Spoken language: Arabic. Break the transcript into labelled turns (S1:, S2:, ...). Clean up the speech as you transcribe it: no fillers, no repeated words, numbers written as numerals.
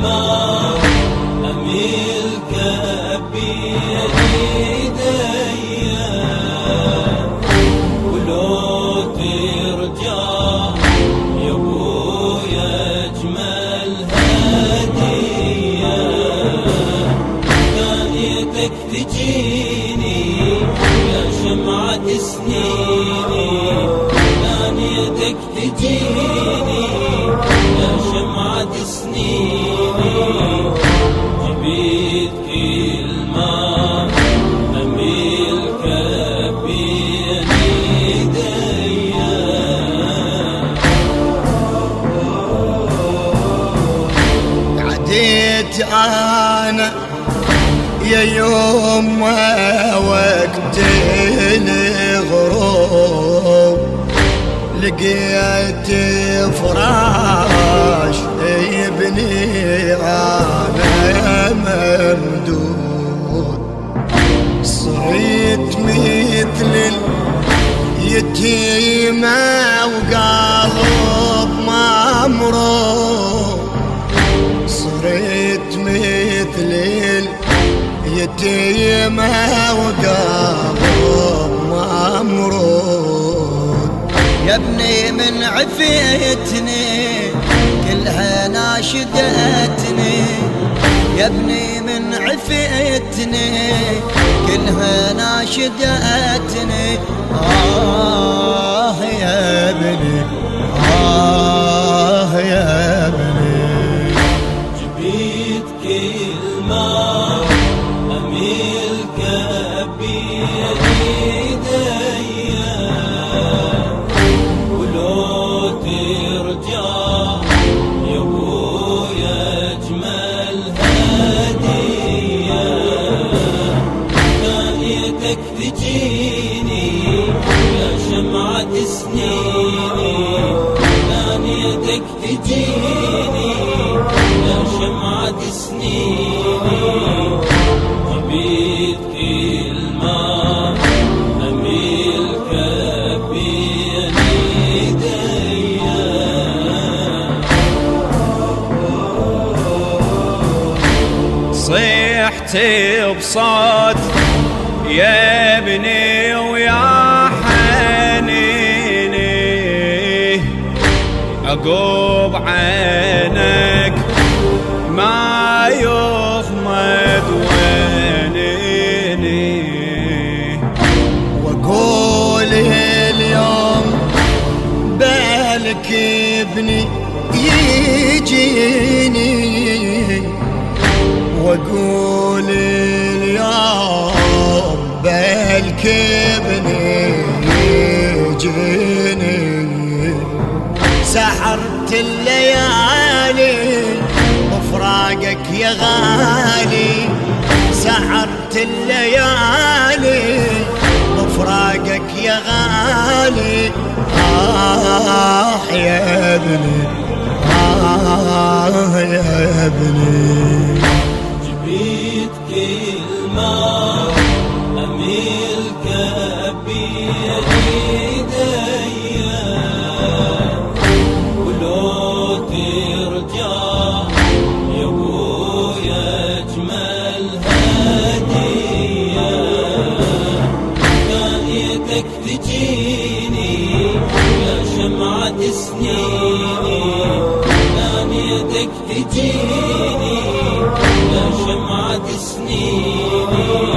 S1: الماء أميلك بيديا، ولو ترجع يا ابويا اجمل هدية، ثانيتك تجيني يا شمعة سنيني، ثانيتك تجيني يا شمعة سنيني، جبيت كلمة أميلك بين ايديا.
S2: عديت انا يا يوم وقت الغروب، لقيت فراش يبني انا ممدود، صرت مثل اليتيمة وقلب ممرود، صرت مثل اليتيمة وقلب ممرود. يا ابني من عفيتني كلها ناشدتني، يا ابني من عفيتني كلها ناشدتني، يا ابني يا ابني.
S1: جبيت كلمة أميلك بيديا، ولو ترجع يا ابويا اجمل هدية، ثانيتك تجيني يا شمعة سنيني، ثانيتك تجيني يا شمعة سنيني، جبيت كلمة أميلك بين ايديا.
S3: صيحت بصوت يا ابني ويا حنيني، عقوب عينك ما يغمض وينيني،
S2: واقول اليوم بالك ابني يجيني، واقول اليوم بالك ابني يجيني، سحرت الليالي وفراقك يا غالي، سحرت الليالي وفراقك يا غالي، يا ابني يا ابني.
S1: جبيت كلمة أميلك بيديا، ولو ترجع يا ابويا اجمل هدية، ثانيتك تجيني يا شمعة سنيني، ثانيتك تجيني يا شمعة سنيني،